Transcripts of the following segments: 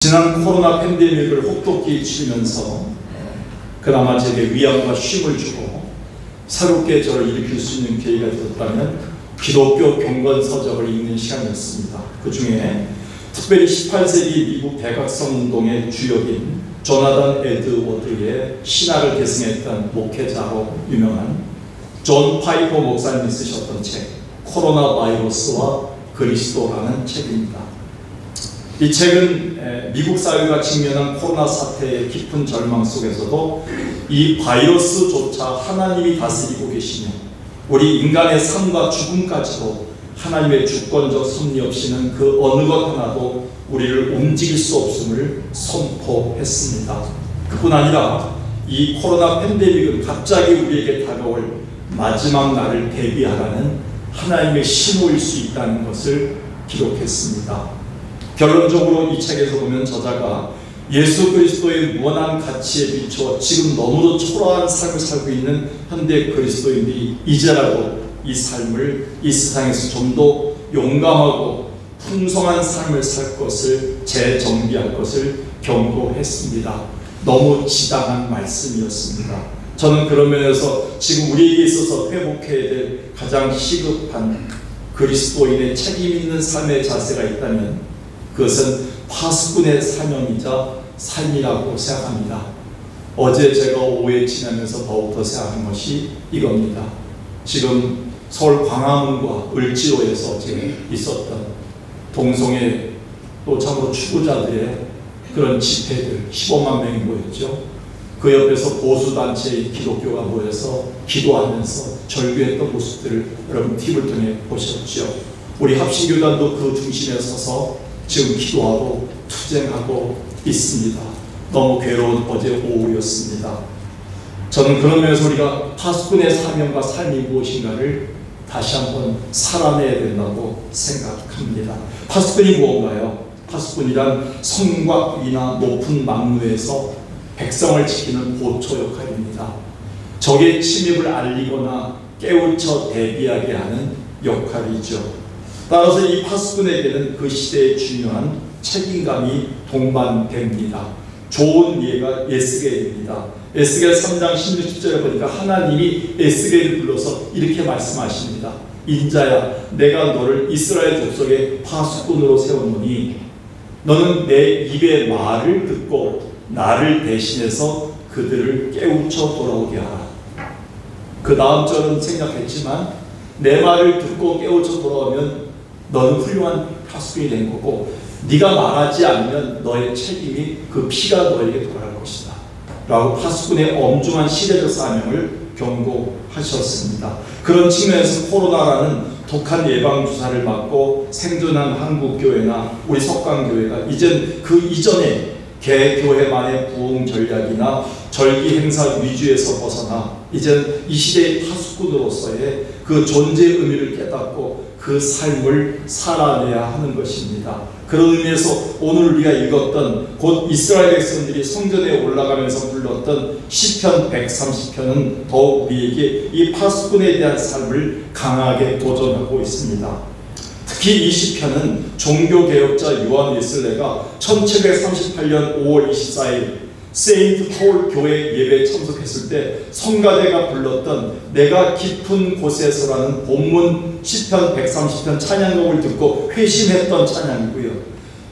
지난 코로나 팬데믹을 혹독히 치르면서 그나마 제게 위안과 쉼을 주고 새롭게 저를 일으킬 수 있는 계기가 되었다면 기독교 경건서적을 읽는 시간이었습니다. 그 중에 특별히 18세기 미국 대각성 운동의 주역인 조나단 에드워드의 신학을 계승했던 목회자로 유명한 존 파이퍼 목사님이 쓰셨던 책 코로나 바이러스와 그리스도라는 책입니다. 이 책은 미국 사회가 직면한 코로나 사태의 깊은 절망 속에서도 이 바이러스조차 하나님이 다스리고 계시며 우리 인간의 삶과 죽음까지도 하나님의 주권적 섭리 없이는 그 어느 것 하나도 우리를 움직일 수 없음을 선포했습니다. 그뿐 아니라 이 코로나 팬데믹은 갑자기 우리에게 다가올 마지막 날을 대비하라는 하나님의 신호일 수 있다는 것을 기록했습니다. 결론적으로 이 책에서 보면 저자가 예수 그리스도의 무한한 가치에 비추어 지금 너무도 초라한 삶을 살고 있는 현대 그리스도인들이 이제라도 이 삶을 이 세상에서 좀 더 용감하고 풍성한 삶을 살 것을 재정비할 것을 경고했습니다. 너무 지당한 말씀이었습니다. 저는 그런 면에서 지금 우리에게 있어서 회복해야 될 가장 시급한 그리스도인의 책임 있는 삶의 자세가 있다면 그것은 파수꾼의 사명이자 삶이라고 생각합니다. 어제 제가 오후에 지나면서 더욱더 생각한 것이 이겁니다. 지금 서울 광화문과 을지로에서 지금 있었던 동성애 또 참으로 추구자들의 그런 집회들 15만 명이 모였죠. 그 옆에서 보수단체의 기독교가 모여서 기도하면서 절규했던 모습들을 여러분 TV를 통해 보셨죠. 우리 합신교단도 그 중심에 서서 지금 기도하고 투쟁하고 있습니다. 너무 괴로운 어제 오후였습니다. 저는 그런 면에서 우리가 파수꾼의 사명과 삶이 무엇인가를 다시 한번 살아내야 된다고 생각합니다. 파수꾼이 무언가요? 파수꾼이란 성곽 위나 높은 망루에서 백성을 지키는 보초 역할입니다. 적의 침입을 알리거나 깨우쳐 대비하게 하는 역할이죠. 따라서 이 파수꾼에게는 그 시대의 중요한 책임감이 동반됩니다. 좋은 예가 에스겔입니다. 에스겔 3장 16, 17절에 보니까 하나님이 에스겔을 불러서 이렇게 말씀하십니다. 인자야, 내가 너를 이스라엘 족속의 파수꾼으로 세웠노니 너는 내 입의 말을 듣고 나를 대신해서 그들을 깨우쳐 돌아오게 하라. 그 다음 절은 생략했지만 내 말을 듣고 깨우쳐 돌아오면 너는 훌륭한 파수꾼이 된 거고 네가 말하지 않으면 너의 책임이 그 피가 너에게 돌아갈 것이다 라고 파수꾼의 엄중한 시대적 사명을 경고하셨습니다. 그런 측면에서 코로나라는 독한 예방주사를 맞고 생존한 한국교회나 우리 석강교회가 이젠 그 이전에 개교회만의 부흥 전략이나 절기 행사 위주에서 벗어나 이젠 이 시대의 파수꾼으로서의 그 존재의 의미를 깨닫고 그 삶을 살아내야 하는 것입니다. 그런 의미에서 오늘 우리가 읽었던 곧 이스라엘 백성들이 성전에 올라가면서 불렀던 시편 130편은 더욱 우리에게 이 파수꾼에 대한 삶을 강하게 도전하고 있습니다. 특히 이 시편은 종교개혁자 요한 웨슬레가 1738년 5월 24일 세인트 폴 교회 예배에 참석했을 때 성가대가 불렀던 내가 깊은 곳에서라는 본문 시편 130편 찬양곡을 듣고 회심했던 찬양이고요.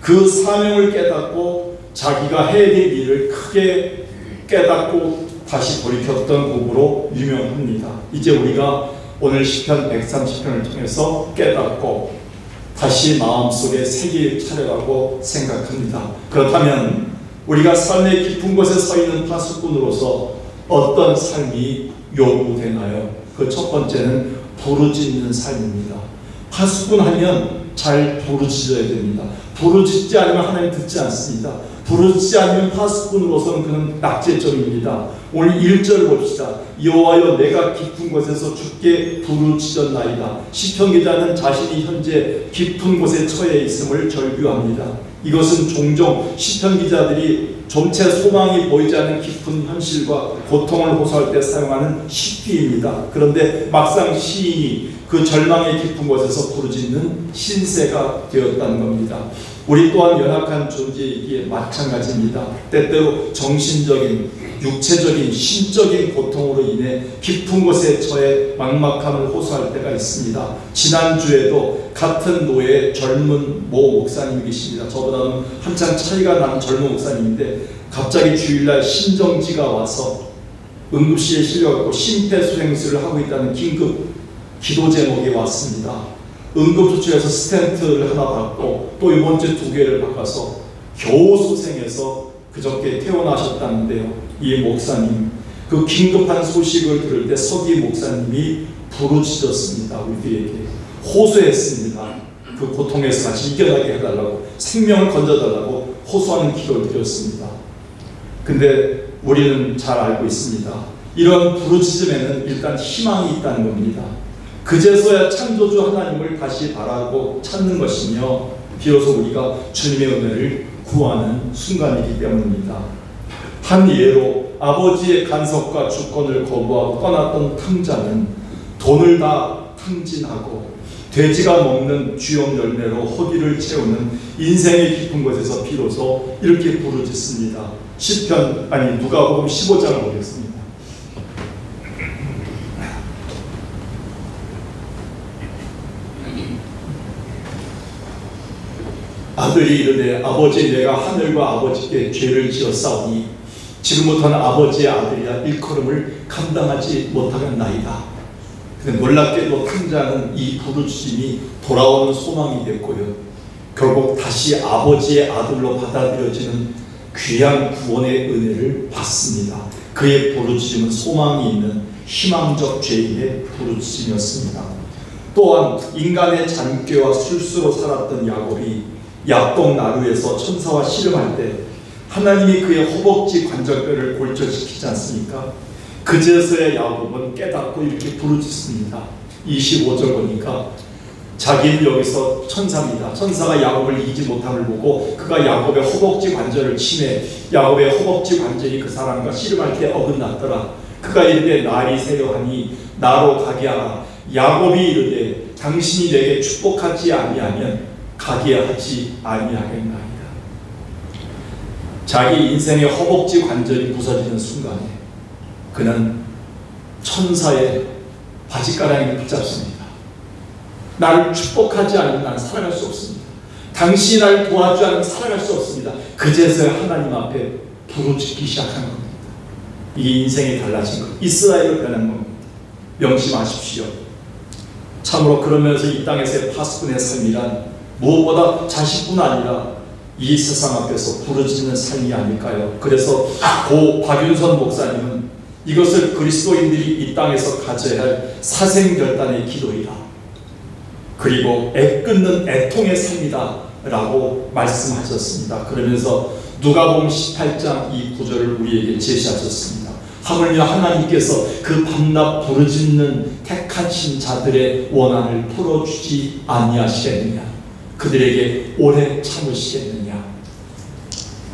그 사명을 깨닫고 자기가 해야 될 일을 크게 깨닫고 다시 돌이켰던 곡으로 유명합니다. 이제 우리가 오늘 시편 130편을 통해서 깨닫고 다시 마음속에 새길 차례라고 생각합니다. 그렇다면 우리가 삶의 깊은 곳에 서 있는 파수꾼으로서 어떤 삶이 요구되나요? 그 첫 번째는 부르짖는 삶입니다. 파수꾼 하면 잘 부르짖어야 됩니다. 부르짖지 않으면 하나님 듣지 않습니다. 부르짖지 않으면 파수꾼으로서는 그는 낙제점입니다. 오늘 1절 봅시다. 여호와여 내가 깊은 곳에서 주께 부르짖었나이다. 시편 기자는 자신이 현재 깊은 곳에 처해 있음을 절규합니다. 이것은 종종 시편 기자들이 좀채 소망이 보이지 않는 깊은 현실과 고통을 호소할 때 사용하는 시피입니다. 그런데 막상 시인이 그 절망의 깊은 곳에서 부르짖는 신세가 되었다는 겁니다. 우리 또한 연약한 존재이기에 마찬가지입니다. 때때로 정신적인, 육체적인, 심적인 고통으로 인해 깊은 곳에 처해 막막함을 호소할 때가 있습니다. 지난주에도 같은 노예의 젊은 모 목사님이 계십니다. 저보다는 한참 차이가 나는 젊은 목사님인데 갑자기 주일날 신정지가 와서 응급실에 실려갖고 심폐소생술을 하고 있다는 긴급 기도 제목이 왔습니다. 응급조치에서 스텐트를 하나 받고 또 이번 주 2개를 바꿔서 겨우 소생해서 그저께 퇴원하셨다는데요. 이 목사님, 그 긴급한 소식을 들을 때 서기 목사님이 부르짖었습니다. 우리에게 호소했습니다. 그 고통에서 같이 이겨나게 해달라고, 생명을 건져달라고 호소하는 기도를 드렸습니다. 근데 우리는 잘 알고 있습니다. 이런 부르짖음에는 일단 희망이 있다는 겁니다. 그제서야 창조주 하나님을 다시 바라고 찾는 것이며 비로소 우리가 주님의 은혜를 구하는 순간이기 때문입니다. 한 예로 아버지의 간섭과 주권을 거부하고 떠났던 탕자는 돈을 다 탕진하고 돼지가 먹는 쥐염 열매로 허기를 채우는 인생의 깊은 곳에서 비로소 이렇게 부르짖습니다. 누가복음 15장을 보겠습니다. 아들이 이르되 아버지, 내가 하늘과 아버지께 죄를 지었사오니 지금부터는 아버지의 아들이야 일컬음을 감당하지 못하겠나이다. 근데 놀랍게도 탕자는 이 부르짖음이 돌아오는 소망이 됐고요, 결국 다시 아버지의 아들로 받아들여지는 귀한 구원의 은혜를 받습니다. 그의 부르짖음은 소망이 있는 희망적 죄인의 부르짖음이었습니다. 또한 인간의 잔꾀와 술수로 살았던 야곱이 야복 나루에서 천사와 씨름할 때 하나님이 그의 허벅지 관절뼈를 골절시키지 않습니까? 그제서야 야곱은 깨닫고 이렇게 부르짖습니다. 25절 보니까 자기는 여기서 천사입니다. 천사가 야곱을 이기지 못함을 보고 그가 야곱의 허벅지 관절을 치매 야곱의 허벅지 관절이 그 사람과 씨름할 때 어긋났더라. 그가 이르되 날이 새려하니 나로 가게 하라. 야곱이 이르되 당신이 내게 축복하지 아니하면 가게 하지 아니하겠나이다. 자기 인생의 허벅지 관절이 부서지는 순간에 그는 천사의 바지가랑이를 붙잡습니다. 나를 축복하지 않으면 나는 살아갈 수 없습니다. 당신이 나를 도와주지 않으면 살아갈 수 없습니다. 그제서야 하나님 앞에 부르짖기 시작한 겁니다. 이게 인생이 달라진 것, 이스라엘로 변한 겁니다. 명심하십시오. 참으로 그러면서 이 땅에서의 파수꾼의 삶이란 무엇보다 자식뿐 아니라 이 세상 앞에서 부르짖는 삶이 아닐까요? 그래서 고 박윤선 목사님은 이것을 그리스도인들이 이 땅에서 가져야 할 사생결단의 기도이다, 그리고 애끓는 애통의 삶이다 라고 말씀하셨습니다. 그러면서 누가복음 18장 이 구절을 우리에게 제시하셨습니다. 하물며 하나님께서 그 밤낮 부르짖는 택하신 자들의 원한을 풀어주지 아니하시겠느냐, 그들에게 오래 참으시겠느냐.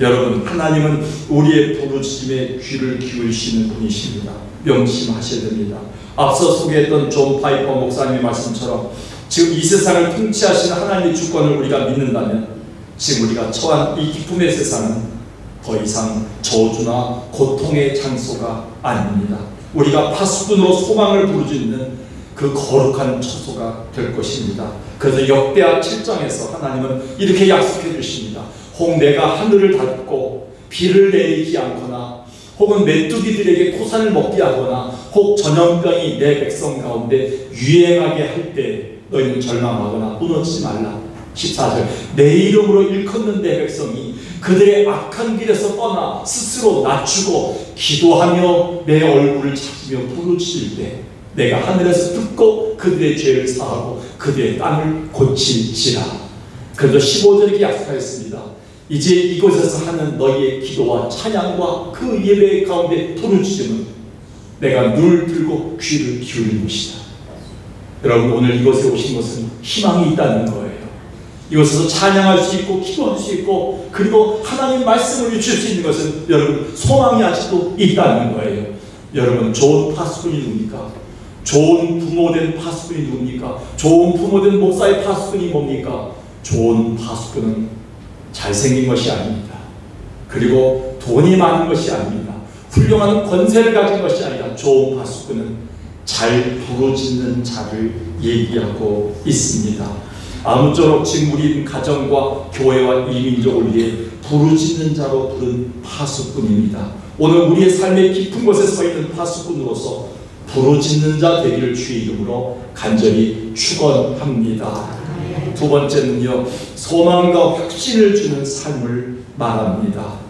여러분, 하나님은 우리의 부르짖음에 귀를 기울이시는 분이십니다. 명심하셔야 됩니다. 앞서 소개했던 존 파이퍼 목사님의 말씀처럼 지금 이 세상을 통치하시는 하나님의 주권을 우리가 믿는다면 지금 우리가 처한 이 기쁨의 세상은 더 이상 저주나 고통의 장소가 아닙니다. 우리가 파수꾼으로 소망을 부르짖는 그 거룩한 처소가 될 것입니다. 그래서 역대하 7장에서 하나님은 이렇게 약속해 주십니다. 혹 내가 하늘을 닫고 비를 내리지 않거나 혹은 메뚜기들에게 토산을 먹게 하거나 혹 전염병이 내 백성 가운데 유행하게 할 때 너희는 절망하거나 무너지지 말라. 14절 내 이름으로 일컫는 내 백성이 그들의 악한 길에서 떠나 스스로 낮추고 기도하며 내 얼굴을 찾으며 부르짖을 때 내가 하늘에서 듣고 그들의 죄를 사하고 그들의 땅을 고칠지라. 그래서 15절에 이렇게 약속하였습니다. 이제 이곳에서 하는 너희의 기도와 찬양과 그 예배 가운데 부르짖음은 내가 눈을 들고 귀를 기울인 것이다. 여러분, 오늘 이곳에 오신 것은 희망이 있다는 거예요. 이곳에서 찬양할 수 있고 기도할 수 있고 그리고 하나님의 말씀을 유치할 수 있는 것은 여러분 소망이 아직도 있다는 거예요. 여러분, 좋은 파수꾼이 누굽니까? 좋은 부모된 파수꾼이 누굽니까? 좋은 부모된 목사의 파수꾼이 뭡니까? 좋은 파수꾼은 잘생긴 것이 아닙니다. 그리고 돈이 많은 것이 아닙니다. 훌륭한 권세를 가진 것이 아니라 좋은 파수꾼은 잘 부르짖는 자를 얘기하고 있습니다. 아무쪼록 지금 우리 가정과 교회와 이 민족을 위해 부르짖는 자로 부른 파수꾼입니다. 오늘 우리의 삶의 깊은 곳에 서 있는 파수꾼으로서 부르짖는 자 되기를 주의 이름으로 간절히 축원합니다. 두 번째는요, 소망과 확신을 주는 삶을 말합니다.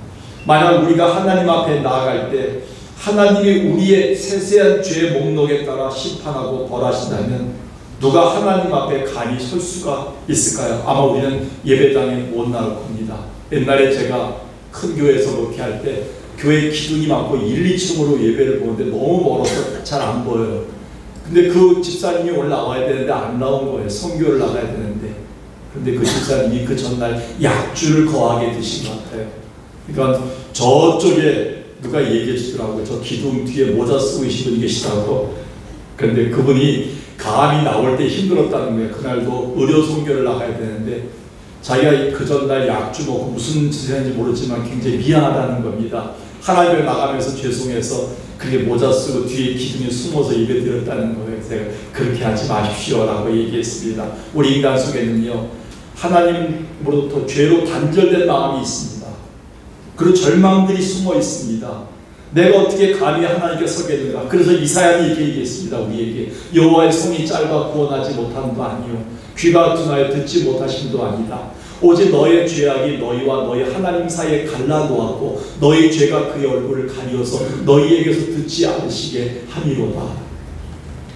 만약 우리가 하나님 앞에 나아갈 때 하나님이 우리의 세세한 죄의 목록에 따라 심판하고 벌하신다면 누가 하나님 앞에 감히 설 수가 있을까요? 아마 우리는 예배당에 못 나올 겁니다. 옛날에 제가 큰 교회에서 그렇게 할 때 교회 기둥이 많고 1, 2층으로 예배를 보는데 너무 멀어서 잘 안 보여요. 근데 그 집사님이 올라와야 되는데 안 나온 거예요. 선교를 나가야 되는데. 근데 그 집사님이 그 전날 약주를 거하게 드신 것 같아요. 그러니까 저쪽에 누가 얘기해 주더라고요. 저 기둥 뒤에 모자 쓰고 계신 분이 계시다고. 그런데 그분이 감히 나올 때 힘들었다는 거예요. 그날도 의료 선교를 나가야 되는데 자기가 그 전날 약주 먹고 무슨 짓을 했는지 모르지만 굉장히 미안하다는 겁니다. 하나님을 나가면서 죄송해서 그게 모자 쓰고 뒤에 기둥에 숨어서 예배 드렸다는 거예요. 제가 그렇게 하지 마십시오라고 얘기했습니다. 우리 인간 속에는요, 하나님으로부터 죄로 단절된 마음이 있습니다. 그리고 절망들이 숨어 있습니다. 내가 어떻게 감히 하나님께 서겠는가. 그래서 이사야는 이렇게 얘기했습니다. 우리에게 여호와의 손이 짧아 구원하지 못함도 아니요 귀가 둔하여 듣지 못하심도 아니다. 오직 너의 죄악이 너희와 너희 하나님 사이에 갈라놓았고 너희 죄가 그의 얼굴을 가리어서 너희에게서 듣지 않으시게 함이로다.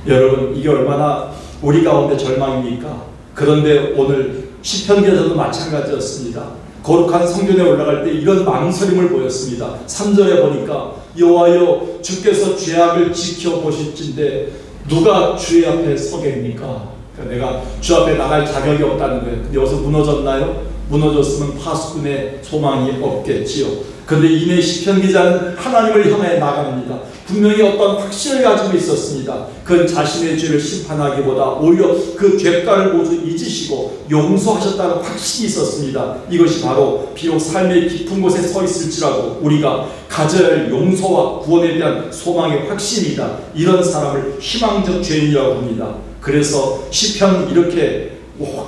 여러분, 이게 얼마나 우리 가운데 절망입니까? 그런데 오늘 시편기에서도 마찬가지였습니다. 거룩한 성전에 올라갈 때 이런 망설임을 보였습니다. 3절에 보니까 여호와여 주께서 죄악을 지켜보실진데 누가 주의 앞에 서겠습니까? 그러니까 내가 주 앞에 나갈 자격이 없다는 거예요. 근데 여기서 무너졌나요? 무너졌으면 파수꾼의 소망이 없겠지요. 그런데 이내 시편 기자는 하나님을 향해 나갑니다. 분명히 어떤 확신을 가지고 있었습니다. 그는 자신의 죄를 심판하기보다 오히려 그 죄가를 모두 잊으시고 용서하셨다는 확신이 있었습니다. 이것이 바로 비록 삶의 깊은 곳에 서 있을지라도 우리가 가져야 할 용서와 구원에 대한 소망의 확신이다. 이런 사람을 희망적 죄인이라고 합니다. 그래서 시편은 이렇게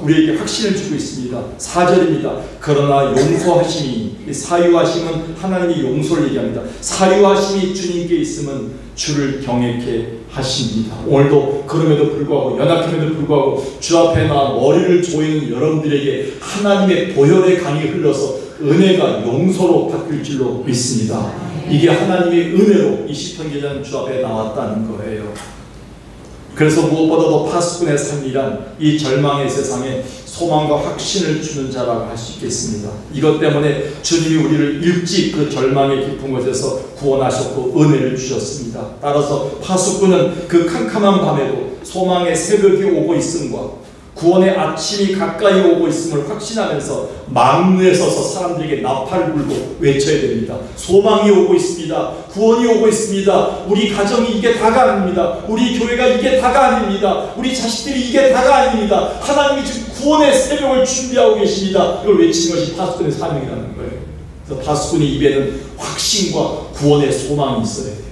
우리에게 확신을 주고 있습니다. 4절입니다. 그러나 용서하심이, 사유하심은 하나님이 용서를 얘기합니다. 사유하심이 주님께 있으면 주를 경외케 하십니다. 오늘도 그럼에도 불구하고, 연약함에도 불구하고 주 앞에 나와 머리를 조이는 여러분들에게 하나님의 보혈의 강이 흘러서 은혜가 용서로 바뀔 줄로 믿습니다. 이게 하나님의 은혜로 이 시편 기자는 주 앞에 나왔다는 거예요. 그래서 무엇보다도 파수꾼의 삶이란 이 절망의 세상에 소망과 확신을 주는 자라고 할 수 있겠습니다. 이것 때문에 주님이 우리를 일찍 그 절망의 깊은 곳에서 구원하셨고 은혜를 주셨습니다. 따라서 파수꾼은 그 캄캄한 밤에도 소망의 새벽이 오고 있음과 구원의 아침이 가까이 오고 있음을 확신하면서 망루에 서서 사람들에게 나팔을 불고 외쳐야 됩니다. 소망이 오고 있습니다. 구원이 오고 있습니다. 우리 가정이 이게 다가 아닙니다. 우리 교회가 이게 다가 아닙니다. 우리 자식들이 이게 다가 아닙니다. 하나님이 지금 구원의 새벽을 준비하고 계십니다. 이걸 외치는 것이 파수꾼의 사명이라는 거예요. 그래서 파수꾼의 입에는 확신과 구원의 소망이 있어야 돼요.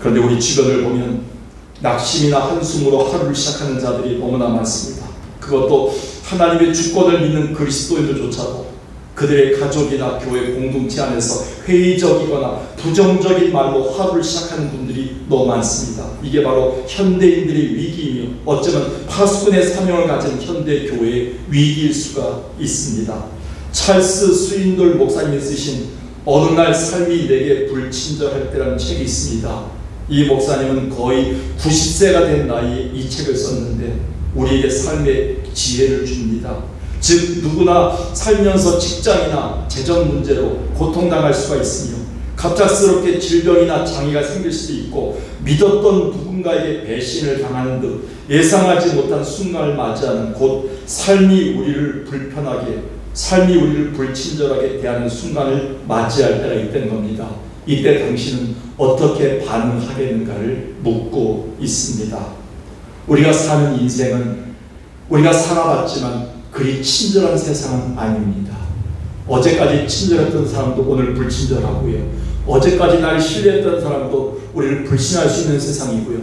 그런데 우리 주변을 보면 낙심이나 한숨으로 하루를 시작하는 자들이 너무나 많습니다. 그것도 하나님의 주권을 믿는 그리스도인들조차도 그들의 가족이나 교회 공동체 안에서 회의적이거나 부정적인 말로 하루를 시작하는 분들이 너무 많습니다. 이게 바로 현대인들의 위기이며 어쩌면 파수꾼의 사명을 가진 현대 교회의 위기일 수가 있습니다. 찰스 스윈돌 목사님이 쓰신 어느 날 삶이 내게 불친절할 때라는 책이 있습니다. 이 목사님은 거의 90세가 된 나이에 이 책을 썼는데 우리에게 삶의 지혜를 줍니다. 즉 누구나 살면서 직장이나 재정 문제로 고통당할 수가 있으며 갑작스럽게 질병이나 장애가 생길 수도 있고 믿었던 누군가에게 배신을 당하는 듯 예상하지 못한 순간을 맞이하는 곧 삶이 우리를 불편하게, 삶이 우리를 불친절하게 대하는 순간을 맞이할 때가 있다는 겁니다. 이때 당신은 어떻게 반응하겠는가를 묻고 있습니다. 우리가 사는 인생은 우리가 살아봤지만 그리 친절한 세상은 아닙니다. 어제까지 친절했던 사람도 오늘 불친절하고요. 어제까지 날 신뢰했던 사람도 우리를 불신할 수 있는 세상이고요.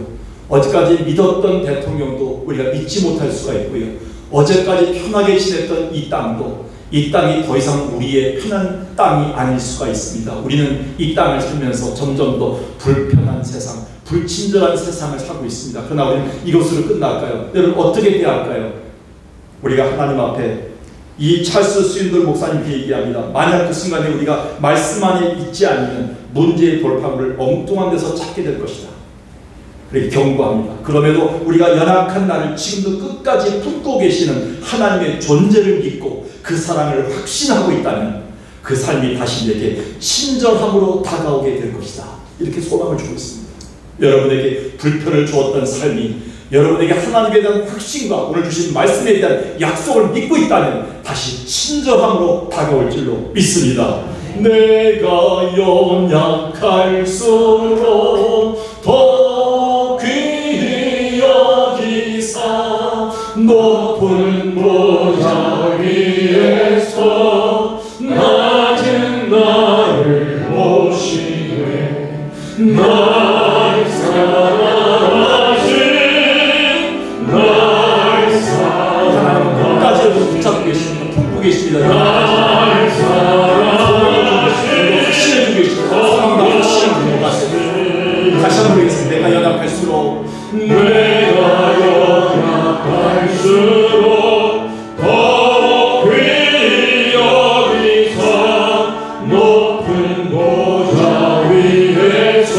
어제까지 믿었던 대통령도 우리가 믿지 못할 수가 있고요. 어제까지 편하게 지냈던 이 땅이 더 이상 우리의 편한 땅이 아닐 수가 있습니다. 우리는 이 땅을 살면서 점점 더 불편한 세상, 불친절한 세상을 살고 있습니다. 그러나 우리는 이것으로 끝날까요? 여러분 어떻게 대할까요? 우리가 하나님 앞에 이 찰스 스윈돌 목사님이 얘기합니다. 만약 그 순간에 우리가 말씀 안에 있지 않으면 문제의 돌파구를 엉뚱한 데서 찾게 될 것이다. 그렇게 경고합니다. 그럼에도 우리가 연약한 나를 지금도 끝까지 품고 계시는 하나님의 존재를 믿고 그 사랑을 확신하고 있다면 그 삶이 다시 내게 친절함으로 다가오게 될 것이다. 이렇게 소망을 주고 있습니다. 여러분에게 불편을 주었던 삶이 여러분에게 하나님에 대한 확신과 오늘 주신 말씀에 대한 약속을 믿고 있다면 다시 친절함으로 다가올 줄로 믿습니다. 내가 연약할수록 더 귀히 여기사 높은 보좌 위에서 낮은 나를 모시네 날 사랑하신 하나님 끝까지 붙잡고 계십니다. 품고 계십니다. 날 사랑하신 확신해주고 계십니다. 사랑과 확신을 주고 가세요. 다시 한번 보겠습니다. 내가 연약할수록 더 귀히 여기사 높은 보좌 위에서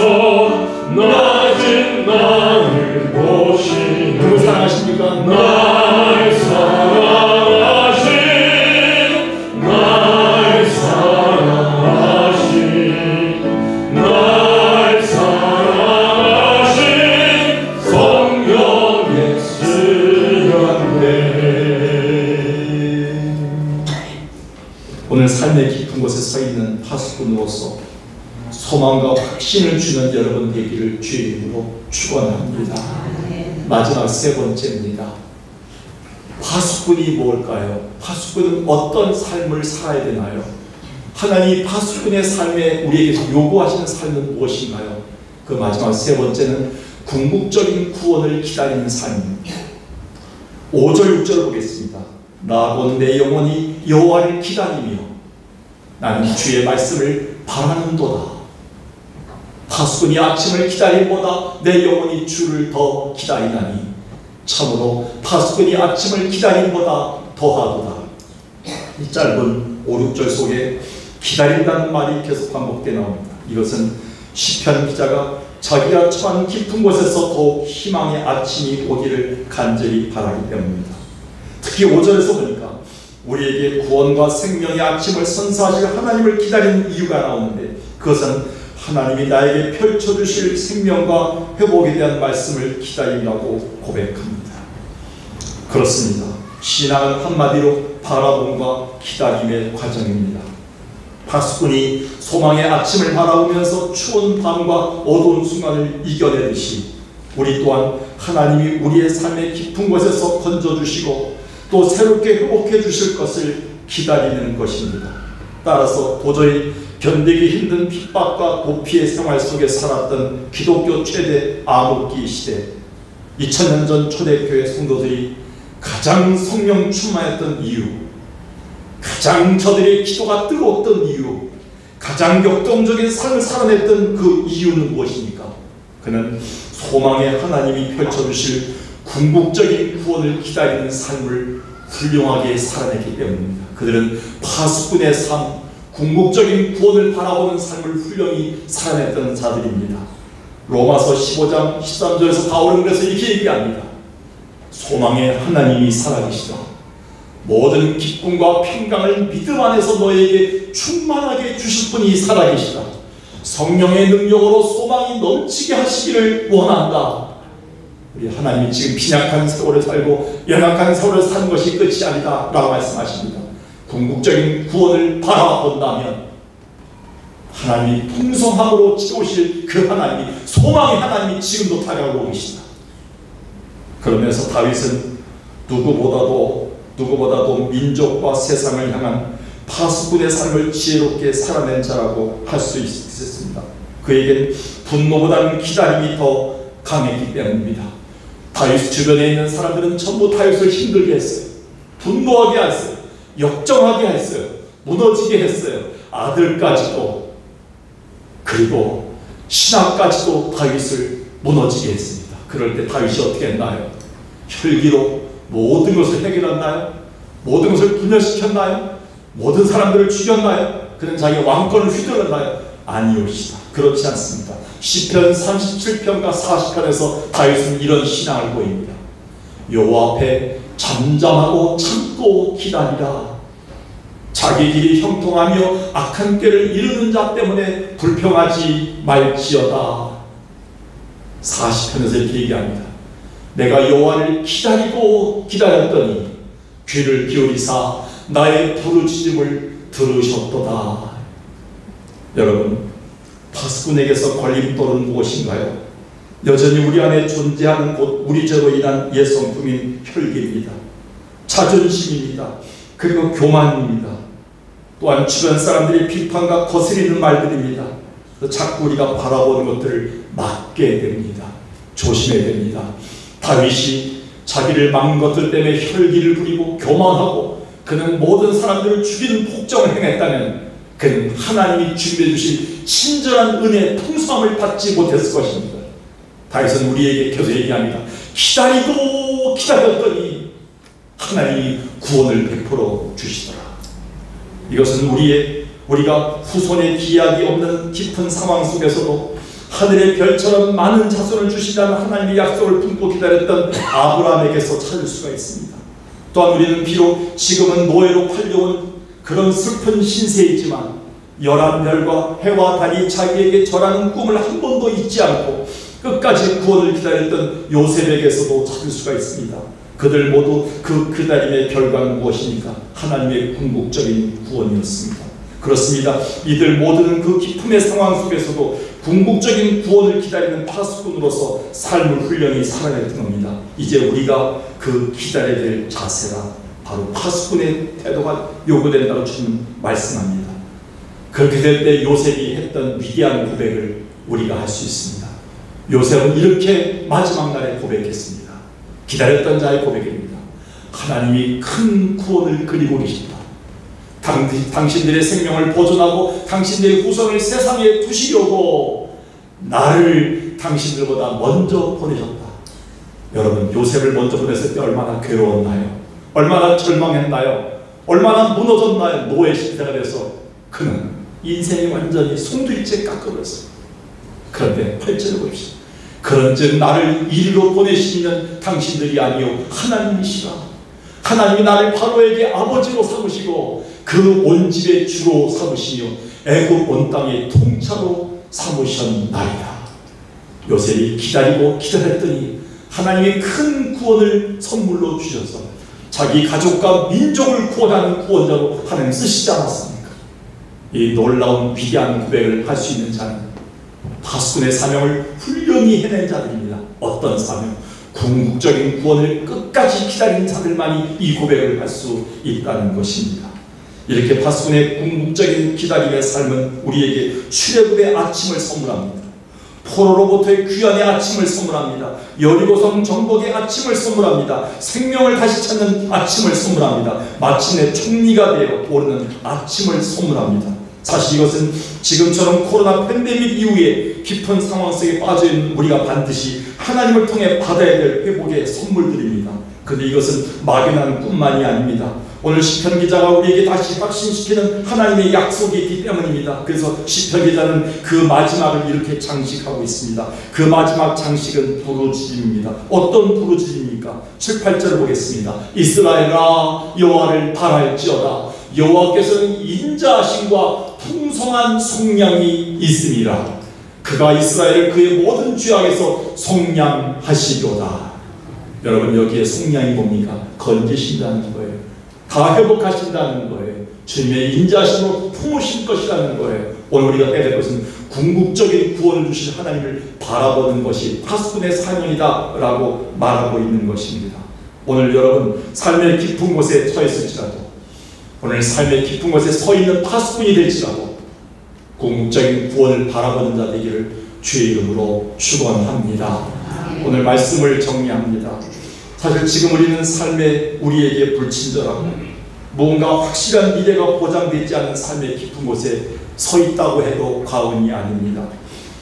낮은 나를 보시네 누구 사랑하십니까? 날 사랑하신 성령의 수련대 오늘 삶의 깊은 곳에 서 있는 파수꾼으로서 소망과 확신을 주는 여러분 되기를 주의 이름으로 축원합니다. 마지막 세 번째입니다. 파수꾼이 뭘까요? 파수꾼은 어떤 삶을 살아야 되나요? 하나님이 파수꾼의 삶에 우리에게서 요구하시는 삶은 무엇인가요? 그 마지막 세 번째는 궁극적인 구원을 기다리는 삶입니다. 5절 6절 보겠습니다. 나 곧 내 영혼이 여호와를 기다리며 나는 주의 말씀을 바라는도다. 파수꾼이 아침을 기다림보다 내 영혼이 주를 더 기다리나니 참으로 파수꾼이 아침을 기다림보다 더하도다. 이 짧은 5, 6절 속에 기다린다는 말이 계속 반복되어 나옵니다. 이것은 시편 기자가 자기가 처한 깊은 곳에서 더욱 희망의 아침이 오기를 간절히 바라기 때문입니다. 특히 5절에서 보니까 우리에게 구원과 생명의 아침을 선사하실 하나님을 기다리는 이유가 나오는데 그것은 하나님이 나에게 펼쳐주실 생명과 회복에 대한 말씀을 기다린다고 고백합니다. 그렇습니다. 신앙은 한마디로 바라봄과 기다림의 과정입니다. 파수꾼이 소망의 아침을 바라보면서 추운 밤과 어두운 순간을 이겨내듯이 우리 또한 하나님이 우리의 삶의 깊은 곳에서 건져주시고 또 새롭게 회복해 주실 것을 기다리는 것입니다. 따라서 도저히 견디기 힘든 핍박과 도피의 생활 속에 살았던 기독교 최대 암흑기 시대 2000년 전 초대교회 성도들이 가장 성령 충만했던 이유, 가장 저들의 기도가 뜨거웠던 이유, 가장 역동적인 삶을 살아냈던 그 이유는 무엇입니까? 그는 소망의 하나님이 펼쳐주실 궁극적인 구원을 기다리는 삶을 훌륭하게 살아냈기 때문입니다. 그들은 파수꾼의 삶, 궁극적인 구원을 바라보는 삶을 훌륭히 살아냈던 자들입니다. 로마서 15장 13절에서 바울은 그래서 이렇게 얘기합니다. 소망의 하나님이 살아계시다. 모든 기쁨과 평강을 믿음 안에서 너에게 충만하게 주실 분이 살아계시다. 성령의 능력으로 소망이 넘치게 하시기를 원한다. 우리 하나님이 지금 빈약한 세월을 살고 연약한 세월을 사는 것이 끝이 아니다 라고 말씀하십니다. 궁극적인 구원을 바라본다면 하나님이 풍성함으로 채우실 그 하나님이, 소망의 하나님이 지금도 다가오고 계시다. 그러면서 다윗은 누구보다도 누구보다도 민족과 세상을 향한 파수꾼의 삶을 지혜롭게 살아낸 자라고 할 수 있었습니다. 그에겐 분노보다는 기다림이 더 강했기 때문입니다. 다윗 주변에 있는 사람들은 전부 다윗을 힘들게 했어요. 분노하게 했어요. 역정하게 했어요. 무너지게 했어요. 아들까지도, 그리고 신하까지도 다윗을 무너지게 했습니다. 그럴 때 다윗이 어떻게 했나요? 혈기로 모든 것을 해결했나요? 모든 것을 분열시켰나요? 모든 사람들을 죽였나요? 그는 자기 왕권을 휘둘렀나요? 아니옵시다. 그렇지 않습니다. 시편 37편과 40편에서 다윗은 이런 신앙을 보입니다. 여호와 앞에 잠잠하고 참고 기다리라. 자기 길이 형통하며 악한 꾀를 이루는 자 때문에 불평하지 말지어다. 40편에서 이렇게 얘기합니다. 내가 여호와를 기다리고 기다렸더니 귀를 기울이사 나의 부르짖음을 들으셨도다. 여러분, 파수꾼에게서 걸림돌은 무엇인가요? 여전히 우리 안에 존재하는 곧 우리 죄로 인한 옛 성품인 혈기입니다. 자존심입니다. 그리고 교만입니다. 또한 주변 사람들의 비판과 거스리는 말들입니다. 자꾸 우리가 바라보는 것들을 막게 됩니다. 조심해야 됩니다. 다윗이 자기를 막는 것들 때문에 혈기를 부리고 교만하고 그는 모든 사람들을 죽이는 폭정을 행했다면 그는 하나님이 준비해 주신 친절한 은혜의 풍성함을 받지 못했을 것입니다. 다윗은 우리에게 계속 얘기합니다. 기다리고 기다렸더니 하나님이 구원을 베풀어 주시더라. 이것은 우리가 후손의 기약이 없는 깊은 상황 속에서도 하늘의 별처럼 많은 자손을 주신다는 하나님의 약속을 품고 기다렸던 아브라함에게서 찾을 수가 있습니다. 또한 우리는 비록 지금은 노예로 팔려온 그런 슬픈 신세이지만 11별과 해와 달이 자기에게 절하는 꿈을 한 번도 잊지 않고 끝까지 구원을 기다렸던 요셉에게서도 찾을 수가 있습니다. 그들 모두 그 기다림의 결과는 무엇입니까? 하나님의 궁극적인 구원이었습니다. 그렇습니다. 이들 모두는 그 기쁨의 상황 속에서도 궁극적인 구원을 기다리는 파수꾼으로서 삶을 훈련히 살아냈던 겁니다. 이제 우리가 그 기다려야 될 자세가 바로 파수꾼의 태도가 요구된다고 주님 말씀합니다. 그렇게 될 때 요셉이 했던 위대한 고백을 우리가 할 수 있습니다. 요셉은 이렇게 마지막 날에 고백했습니다. 기다렸던 자의 고백입니다. 하나님이 큰 구원을 그리고 계신다. 당신들의 생명을 보존하고 당신들의 후손을 세상에 두시려고 나를 당신들보다 먼저 보내셨다. 여러분, 요셉을 먼저 보냈을 때 얼마나 괴로웠나요? 얼마나 절망했나요? 얼마나 무너졌나요? 노예 시대가 돼서 그는 인생이 완전히 송두리째 깎여버렸어요. 그런데 8절을 봅시다. 그런즉 나를 이리로 보내시는 당신들이 아니요 하나님이시라. 하나님이 나를 바로에게 아버지로 삼으시고 그 온 집의 주로 삼으시며 애굽 온 땅의 통차로 삼으셨나이다. 요셉이 기다리고 기다렸더니 하나님이 큰 구원을 선물로 주셔서 자기 가족과 민족을 구원하는 구원자로 하나님 쓰시지 않았습니까? 이 놀라운 위대한 고백을 할 수 있는 자는 파수꾼의 사명을 훌륭히 해낸 자들입니다. 어떤 사명? 궁극적인 구원을 끝까지 기다리는 자들만이 이 고백을 할 수 있다는 것입니다. 이렇게 파수꾼의 궁극적인 기다림의 삶은 우리에게 출애굽의 아침을 선물합니다. 포로로부터의 귀환의 아침을 선물합니다. 여리고성 정복의 아침을 선물합니다. 생명을 다시 찾는 아침을 선물합니다. 마침내 총리가 되어 오르는 아침을 선물합니다. 사실 이것은 지금처럼 코로나 팬데믹 이후에 깊은 상황 속에 빠져있는 우리가 반드시 하나님을 통해 받아야 될 회복의 선물들입니다. 그런데 이것은 막연한 꿈만이 아닙니다. 오늘 시편 기자가 우리에게 다시 확신시키는 하나님의 약속이 있기 때문입니다. 그래서 시편 기자는 그 마지막을 이렇게 장식하고 있습니다. 그 마지막 장식은 부르짖음입니다. 어떤 부르짖음입니까? 7, 8절을 보겠습니다. 이스라엘아 여호와를 바랄지어다. 여호와께서는 인자하심과 풍성한 속량이 있음이라. 그가 이스라엘을 그의 모든 죄악에서 속량하시도다. 여러분, 여기에 속량이 뭡니까? 건지신다는 거예요. 다 회복하신다는 거예요. 주님의 인자하심으로 품으실 것이라는 거예요. 오늘 우리가 해야 될 것은 궁극적인 구원을 주실 하나님을 바라보는 것이 파수꾼의 사명이다 라고 말하고 있는 것입니다. 오늘 여러분 삶의 깊은 곳에 처했을지라도, 오늘 삶의 깊은 곳에 서 있는 파수꾼이 될지라도 궁극적인 구원을 바라보는 자 되기를 주의 이름으로 축원합니다. 오늘 말씀을 정리합니다. 사실 지금 우리는 삶에 우리에게 불친절하고 무언가 확실한 미래가 보장되지 않는 삶의 깊은 곳에 서 있다고 해도 과언이 아닙니다.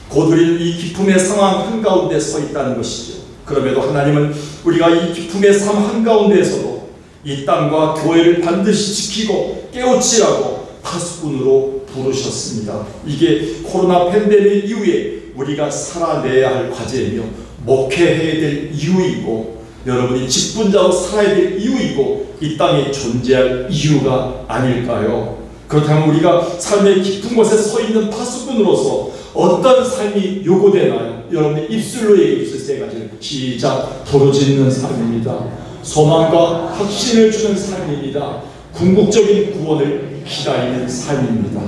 곧 우리는 이 기쁨의 상황 한가운데 서 있다는 것이죠. 그럼에도 하나님은 우리가 이 기쁨의 삶 한가운데에서도 이 땅과 교회를 반드시 지키고 깨우치라고 파수꾼으로 부르셨습니다. 이게 코로나 팬데믹 이후에 우리가 살아내야 할 과제이며 목회해야 될 이유이고, 여러분이 직분자로 살아야 될 이유이고, 이 땅에 존재할 이유가 아닐까요? 그렇다면 우리가 삶의 깊은 곳에 서 있는 파수꾼으로서 어떤 삶이 요구되나요? 여러분의 입술로 얘기해 주세요. 세 가지를. 시작. 도로짓는 삶입니다. 소망과 확신을 주는 삶입니다. 궁극적인 구원을 기다리는 삶입니다.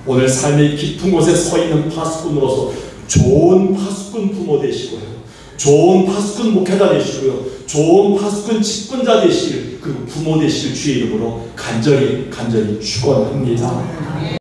오늘 삶의 깊은 곳에 서 있는 파수꾼으로서 좋은 파수꾼 부모 되시고요, 좋은 파수꾼 목회자 되시고요, 좋은 파수꾼 직분자 되시길, 그리고 부모 되시길 주의 이름으로 간절히 축원합니다.